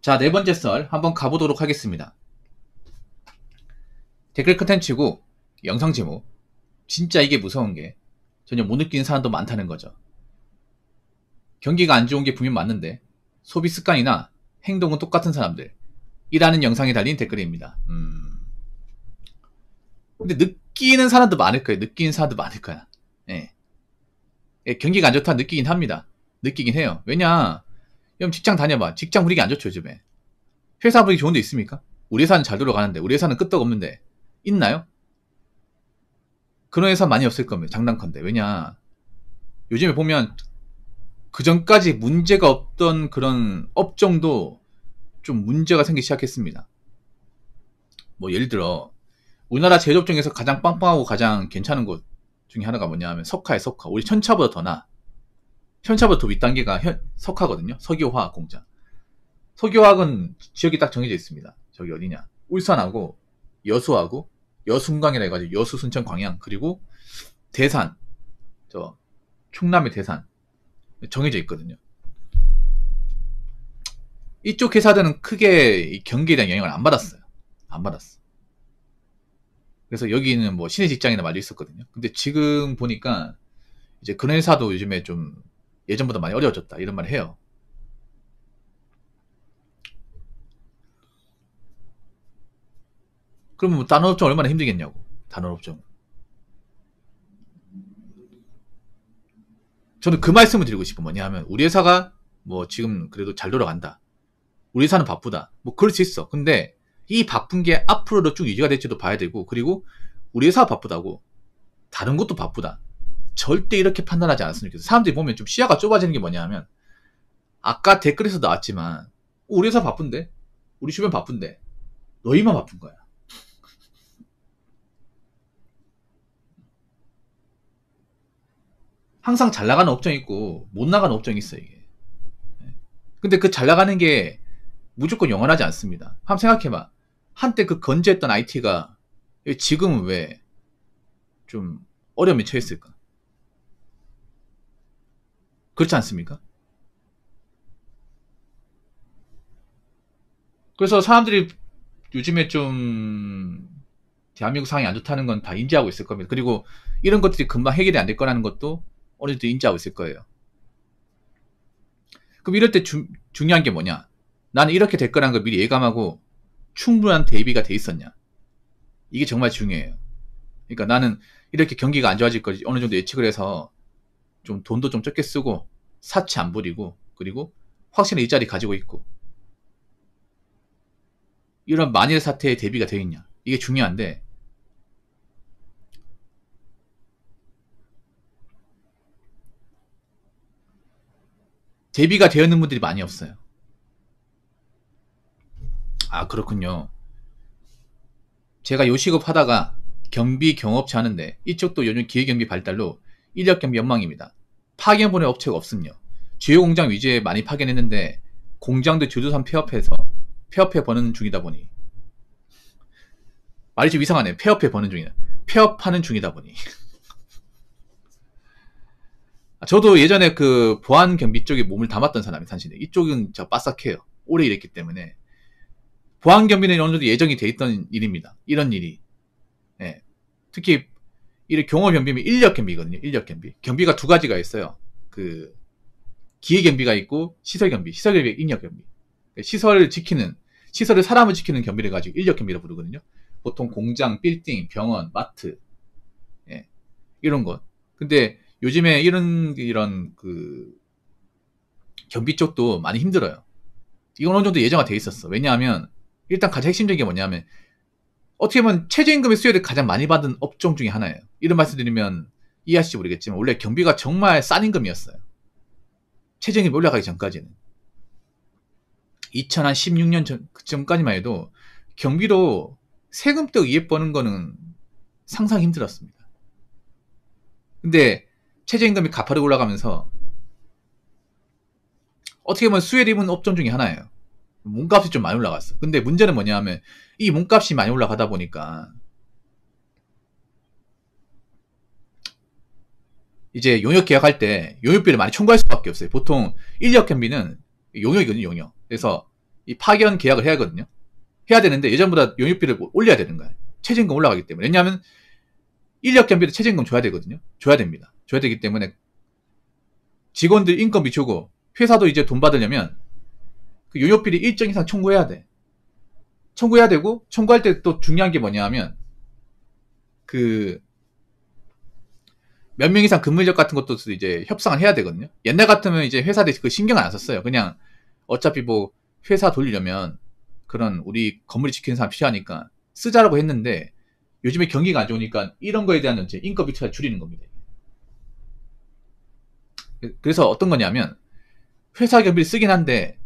자, 네 번째 썰 한번 가보도록 하겠습니다. 댓글 컨텐츠고 영상 제목. 진짜 이게 무서운 게 전혀 못 느끼는 사람도 많다는 거죠. 경기가 안 좋은 게 분명 맞는데 소비 습관이나 행동은 똑같은 사람들 이라는 영상에 달린 댓글입니다. 근데 느끼는 사람도 많을 거예요. 느끼는 사람도 많을 거야. 예. 경기가 안 좋다 느끼긴 합니다. 느끼긴 해요. 왜냐, 여러분 직장 다녀봐. 직장 분위기 안 좋죠, 요즘에. 회사 분위기 좋은 데 있습니까? 우리 회사는 잘 돌아가는데, 우리 회사는 끄떡없는데 있나요? 그런 회사 많이 없을 겁니다. 장난컨대. 왜냐, 요즘에 보면 그 전까지 문제가 없던 그런 업종도 좀 문제가 생기기 시작했습니다. 뭐 예를 들어 우리나라 제조업 중에서 가장 빵빵하고 가장 괜찮은 곳 중에 하나가 뭐냐 하면 석화에 석화. 우리 천차보다 더 나아. 천차보다 더 윗단계가 석화거든요. 석유화학 공장. 석유화학은 지역이 딱 정해져 있습니다. 저기 어디냐, 울산하고 여수하고 여순광이라 해가지고 여수, 순천, 광양, 그리고 대산, 저 충남의 대산 정해져 있거든요. 이쪽 회사들은 크게 이 경기에 대한 영향을 안 받았어요. 안 받았어. 그래서 여기는 뭐 신의 직장이나 말려 있었거든요. 근데 지금 보니까 이제 그런 회사도 요즘에 좀 예전보다 많이 어려워졌다 이런 말을 해요. 그러면 뭐 다른 업종 얼마나 힘들겠냐고. 다른 업종. 저는 그 말씀을 드리고 싶은 뭐냐 하면, 우리 회사가 뭐 지금 그래도 잘 돌아간다. 우리 회사는 바쁘다. 뭐 그럴 수 있어. 근데 이 바쁜 게 앞으로도 쭉 유지가 될지도 봐야 되고, 그리고 우리 회사가 바쁘다고 다른 것도 바쁘다. 절대 이렇게 판단하지 않았으면 좋겠어요. 사람들이 보면 좀 시야가 좁아지는 게 뭐냐 하면, 아까 댓글에서 나왔지만 우리 회사 바쁜데, 우리 주변 바쁜데 너희만 바쁜 거야. 항상 잘 나가는 업종이 있고 못 나가는 업종이 있어, 이게. 근데 그 잘 나가는 게 무조건 영원하지 않습니다. 한번 생각해봐. 한때 그 건재했던 IT가 지금은 왜 좀 어려움에 처했을까? 그렇지 않습니까? 그래서 사람들이 요즘에 좀 대한민국 상황이 안 좋다는 건 다 인지하고 있을 겁니다. 그리고 이런 것들이 금방 해결이 안 될 거라는 것도 어느 정도 인지하고 있을 거예요. 그럼 이럴 때 중요한 게 뭐냐? 나는 이렇게 될 거라는 걸 미리 예감하고 충분한 대비가 돼 있었냐? 이게 정말 중요해요. 그러니까 나는 이렇게 경기가 안 좋아질 거지 어느 정도 예측을 해서 좀 돈도 좀 적게 쓰고 사치 안 부리고, 그리고 확실히 이 자리 가지고 있고, 이런 만일 사태에 대비가 되어 있냐? 이게 중요한데, 대비가 되어 있는 분들이 많이 없어요. 아, 그렇군요. 제가 요식업 하다가 경비 경업체 하는데, 이쪽도 요즘 기계경비 발달로 인력경비 엉망입니다. 파견보낼 업체가 없음요. 주요 공장 위주에 많이 파견했는데 공장도 주도산 폐업해 버는 중이다 보니, 말이 좀 이상하네. 폐업해 버는 중이다. 폐업하는 중이다 보니. 저도 예전에 그 보안 경비 쪽에 몸을 담았던 사람이 사실은, 이쪽은 저 빠삭해요. 오래 일했기 때문에. 보안 경비는 어느 정도 예정이 돼 있던 일입니다. 이런 일이. 예. 특히 이 경호 경비면 인력 경비거든요. 인력 경비. 경비가 두 가지가 있어요. 그 기계 경비가 있고 시설 경비. 시설 경비, 인력 경비. 시설을 사람을 지키는 경비를 가지고 인력 경비라 부르거든요. 보통 공장, 빌딩, 병원, 마트, 예. 이런 것. 근데 요즘에 이런 그 경비 쪽도 많이 힘들어요. 이건 어느 정도 예정화 돼 있었어. 왜냐하면 일단 가장 핵심적인 게 뭐냐면, 어떻게 보면 최저임금의 수혜를 가장 많이 받은 업종 중에 하나예요. 이런 말씀 드리면 이해하실지 모르겠지만, 원래 경비가 정말 싼 임금이었어요. 최저임금이 올라가기 전까지는. 2016년 그전까지만 해도 경비로 세금 떼고 이익 버는 거는 상상이 힘들었습니다. 근데 최저임금이 가파르게 올라가면서 어떻게 보면 수혜를 입은 업종 중에 하나예요. 몸값이 좀 많이 올라갔어. 근데 문제는 뭐냐 하면, 이 몸값이 많이 올라가다 보니까 이제 용역 계약할 때 용역비를 많이 청구할 수밖에 없어요. 보통 인력 경비는 용역이거든요, 용역. 그래서 이 파견 계약을 해야 하거든요. 해야 되는데 예전보다 용역비를 올려야 되는 거야. 최저임금 올라가기 때문에. 왜냐하면 인력 겸비도 최저임금 줘야 되거든요. 줘야 됩니다. 줘야 되기 때문에 직원들 인건비 주고 회사도 이제 돈 받으려면 그 용역비를 일정 이상 청구해야 돼. 청구해야 되고 청구할 때 또 중요한 게 뭐냐 하면 그 몇 명 이상 근무 인력 같은 것도 이제 협상을 해야 되거든요. 옛날 같으면 이제 회사들이 그 신경 안 썼어요. 그냥 어차피 뭐 회사 돌리려면 그런 우리 건물이 지키는 사람 필요하니까 쓰자라고 했는데 요즘에 경기가 안 좋으니까 이런 거에 대한 이제 인건비 투자를 줄이는 겁니다. 그래서 어떤 거냐면 회사 경비를 쓰긴 한데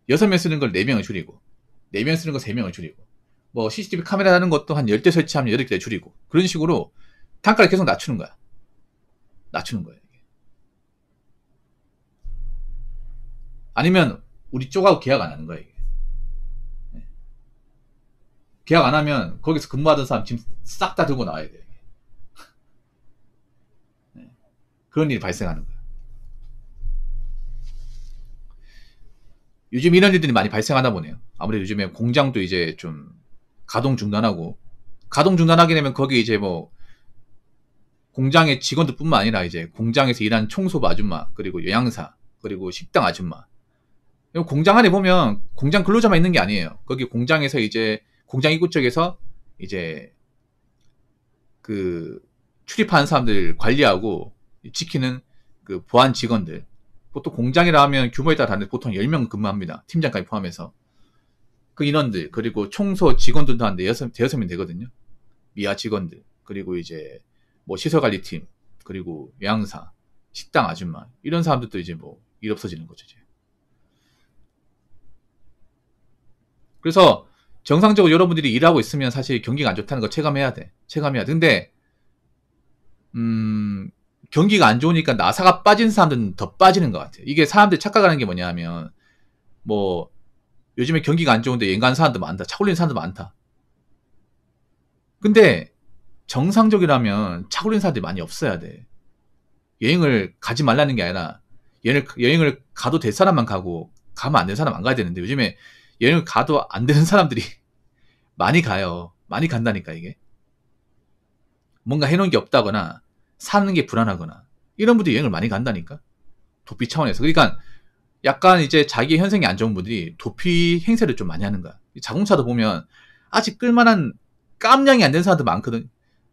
6명 쓰는 걸 4명을 줄이고 4명 쓰는 거 3명을 줄이고 뭐 CCTV 카메라 하는 것도 한 10대 설치하면 8개 줄이고 그런 식으로 단가를 계속 낮추는 거야. 낮추는 거예요. 아니면 우리 쪽하고 계약 안 하는 거야. 이게. 계약 안 하면 거기서 근무하던 사람 지금 싹 다 들고 나와야 돼. 그런 일이 발생하는 거야. 요즘 이런 일들이 많이 발생하다 보네요. 아무래도 요즘에 공장도 이제 좀 가동 중단하고 가동 중단하게 되면 거기 이제 뭐 공장의 직원들 뿐만 아니라 이제 공장에서 일하는 청소부 아줌마 그리고 요양사 그리고 식당 아줌마 공장 안에 보면 공장 근로자만 있는 게 아니에요. 거기 공장에서 이제 공장 입구 쪽에서 이제 그 출입하는 사람들 관리하고 지키는 그 보안 직원들 보통 공장이라 하면 규모에 따라 다른데 보통 10명 근무합니다. 팀장까지 포함해서 그 인원들 그리고 청소 직원들도 한 대여섯 명 되거든요. 미아 직원들 그리고 이제 뭐 시설관리팀 그리고 요양사 식당 아줌마 이런 사람들도 이제 뭐 일 없어지는 거죠. 이제. 그래서 정상적으로 여러분들이 일하고 있으면 사실 경기가 안 좋다는 거 체감해야 돼. 체감해야 돼. 근데 경기가 안 좋으니까 나사가 빠진 사람들은 더 빠지는 것 같아요. 이게 사람들이 착각하는 게 뭐냐 하면 뭐 요즘에 경기가 안 좋은데 여행 가는 사람도 많다. 차 굴리는 사람도 많다. 근데 정상적이라면 차 굴리는 사람들이 많이 없어야 돼. 여행을 가지 말라는 게 아니라 여행을 가도 될 사람만 가고 가면 안 되는 사람 안 가야 되는데 요즘에 여행을 가도 안 되는 사람들이 많이 가요. 많이 간다니까 이게. 뭔가 해놓은 게 없다거나 사는 게 불안하거나 이런 분들이 여행을 많이 간다니까. 도피 차원에서. 그러니까 약간 이제 자기 현생이 안 좋은 분들이 도피 행세를 좀 많이 하는 거야. 자동차도 보면 아직 끌만한 깜냥이 안 된 사람도 많거든.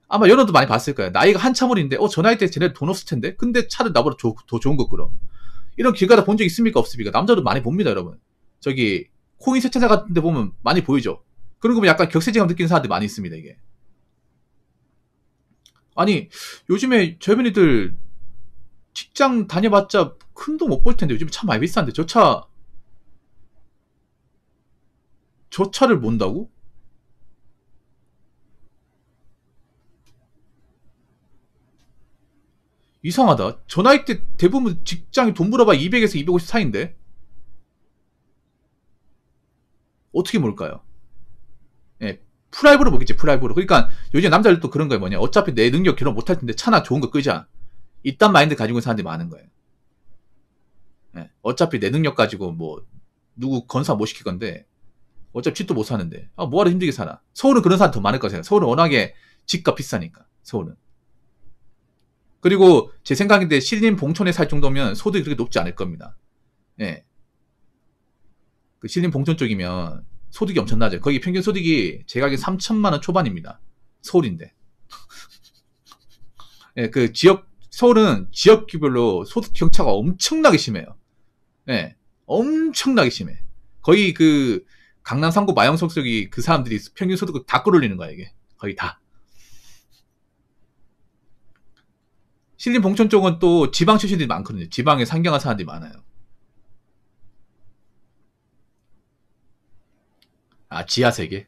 아마 여러분도 많이 봤을 거야. 나이가 한참 어린데 저 나이 때 쟤네 돈 없을 텐데 근데 차를 나보다 더 좋은 거 끌어. 이런 길 가다 본 적 있습니까 없습니까? 남자도 많이 봅니다 여러분. 저기 코인 세차장 같은 데 보면 많이 보이죠. 그런 거 보면 약간 격세지감 느끼는 사람들이 많이 있습니다 이게. 아니 요즘에 젊은이들 직장 다녀봤자 큰 돈 못 벌 텐데 요즘 차 많이 비싼데 저 차를 몬다고? 이상하다. 저 나이 때 대부분 직장이 돈 벌어봐 200에서 250 사이인데 어떻게 몰까요? 예, 프라이브로 먹겠지 프라이브로. 그러니까 요즘 남자들도 그런 거예요. 뭐냐 어차피 내 능력 결혼 못할 텐데 차나 좋은 거 끄자. 이딴 마인드 가지고 있는 사람들이 많은 거예요. 예, 어차피 내 능력 가지고 뭐 누구 건사 못 시킬 건데 어차피 집도 못 사는데 뭐하러 힘들게 살아. 서울은 그런 사람 더 많을 거세요. 서울은 워낙에 집값 비싸니까 서울은. 그리고 제 생각인데 신림 봉천에 살 정도면 소득이 그렇게 높지 않을 겁니다. 예. 그 신림 봉천 쪽이면 소득이 엄청 낮아요. 거기 평균 소득이 제가 알기로 3천만 원 초반입니다. 서울인데. 예, 그 서울은 지역별로 소득 격차가 엄청나게 심해요. 예. 엄청나게 심해. 거의 그 강남 3구 마영석 쪽이 그 사람들이 평균 소득을 다 끌어올리는 거야, 이게. 거의 다. 신림 봉천 쪽은 또 지방 출신들이 많거든요. 지방에 상경한 사람들이 많아요. 지하 세계?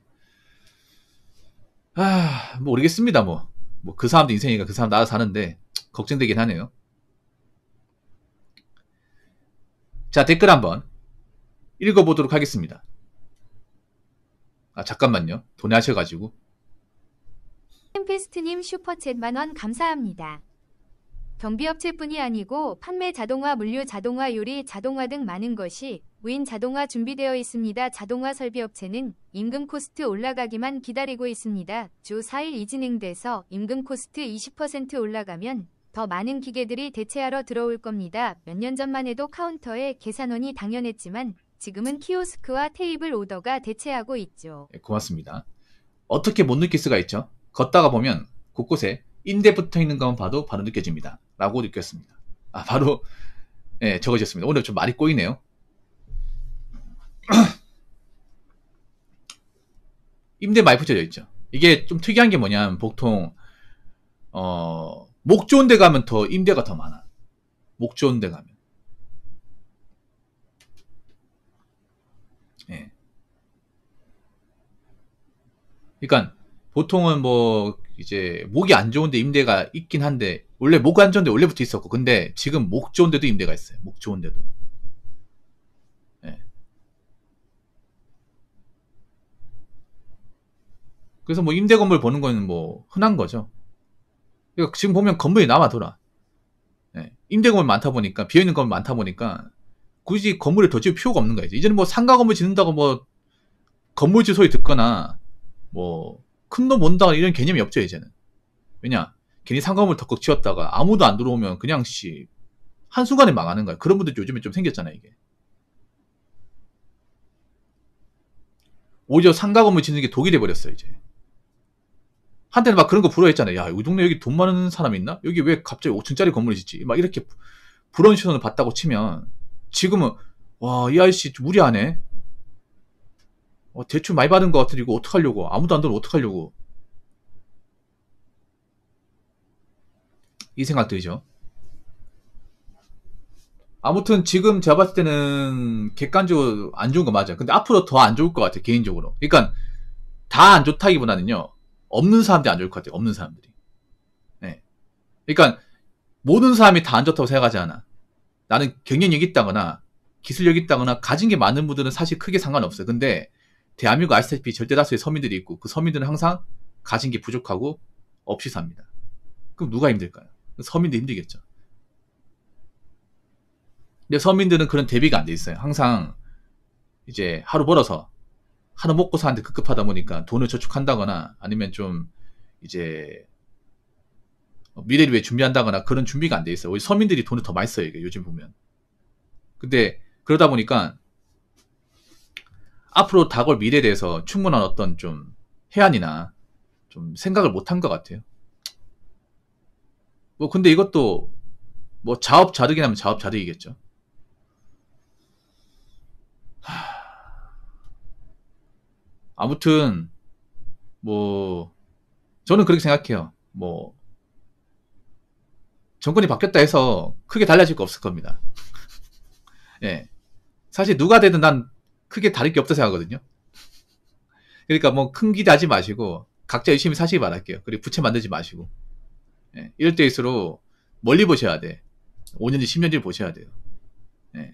모르겠습니다, 뭐. 그 사람도 인생이니까 그 사람 나가 사는데, 걱정되긴 하네요. 자, 댓글 한번 읽어보도록 하겠습니다. 잠깐만요. 돈하셔가지고. 템페스트님 슈퍼챗 만원 감사합니다. 경비업체뿐이 아니고 판매 자동화, 물류 자동화, 요리 자동화 등 많은 것이 무인 자동화 준비되어 있습니다. 자동화 설비업체는 임금 코스트 올라가기만 기다리고 있습니다. 주 4일 진행돼서 임금 코스트 20% 올라가면 더 많은 기계들이 대체하러 들어올 겁니다. 몇 년 전만 해도 카운터에 계산원이 당연했지만 지금은 키오스크와 테이블 오더가 대체하고 있죠. 네, 고맙습니다. 어떻게 못 느낄 수가 있죠? 걷다가 보면 곳곳에 인대 붙어있는 것만 봐도 바로 느껴집니다. 라고 느꼈습니다. 바로 적어졌습니다. 오늘 좀 말이 꼬이네요. 임대 많이 붙여져 있죠. 이게 좀 특이한 게 뭐냐면 보통 목 좋은 데 가면 더 임대가 더 많아. 목 좋은 데 가면. 예. 그러니까 보통은 뭐 이제 목이 안 좋은데 임대가 있긴 한데 원래 목 안 좋은데 원래부터 있었고 근데 지금 목 좋은 데도 임대가 있어요. 목 좋은 데도. 예. 그래서 뭐 임대 건물 보는 거는 뭐 흔한 거죠. 그러니까 지금 보면 건물이 남아돌아. 예. 임대 건물 많다 보니까 비어있는 건물 많다 보니까 굳이 건물을 더 지을 필요가 없는 거예요. 이제는 뭐 상가 건물 짓는다고 뭐 건물주 소리 듣거나 뭐 큰 돈 모은다 이런 개념이 없죠 이제는. 왜냐 괜히 상가 건물 덕극 지었다가 아무도 안 들어오면 그냥 한순간에 망하는 거야. 그런 분들 요즘에 좀 생겼잖아요 이게. 오히려 상가 건물 짓는 게 독이 돼버렸어요 이제. 한때는 막 그런 거 부러워했잖아요. 야, 이 동네 여기 돈 많은 사람 있나? 여기 왜 갑자기 5층짜리 건물을 짓지? 막 이렇게 부러운 시선을 받다고 치면 지금은 와, 이 아저씨 무리하네. 대출 많이 받은 것 같으니 이거 어떡하려고. 아무도 안 들어오면 어떡하려고. 이 생각 들죠. 아무튼 지금 제가 봤을 때는 객관적으로 안 좋은 거 맞아요. 근데 앞으로 더 안 좋을 것 같아요. 개인적으로. 그러니까 다 안 좋다기보다는요. 없는 사람들이 안 좋을 것 같아요. 없는 사람들이. 네. 그러니까 모든 사람이 다 안 좋다고 생각하지 않아. 나는 경쟁력이 있다거나 기술력이 있다거나 가진 게 많은 분들은 사실 크게 상관없어요. 근데 대한민국 아시다시피 절대 다수의 서민들이 있고 그 서민들은 항상 가진 게 부족하고 없이 삽니다. 그럼 누가 힘들까요? 서민들이 힘들겠죠. 근데 서민들은 그런 대비가 안 돼 있어요. 항상 이제 하루 벌어서 하루 먹고 사는데 급급하다 보니까 돈을 저축한다거나 아니면 좀 이제 미래를 위해 준비한다거나 그런 준비가 안 돼 있어요. 우리 서민들이 돈을 더 많이 써요. 이게 요즘 보면. 근데 그러다 보니까 앞으로 다가올 미래에 대해서 충분한 어떤 좀 해안이나 좀 생각을 못한 것 같아요. 뭐 근데 이것도 뭐 자업자득이 나면 자업자득이겠죠. 아무튼 뭐 저는 그렇게 생각해요. 뭐 정권이 바뀌었다 해서 크게 달라질 거 없을 겁니다. 예. 사실 누가 되든 난 크게 다를 게 없다 생각하거든요. 그러니까 뭐 큰 기대하지 마시고 각자 열심히 사시기 바랄게요. 그리고 부채 만들지 마시고. 예. 이럴 때일수록 멀리 보셔야 돼. 5년 뒤, 10년 뒤를 보셔야 돼요. 예.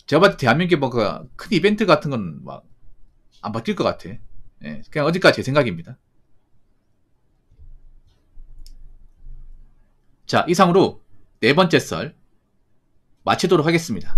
제가 봤을 때 대한민국에 뭐 큰 이벤트 같은 건 막 안 바뀔 것 같아. 예. 그냥 어디까지 제 생각입니다. 자, 이상으로 네 번째 썰 마치도록 하겠습니다.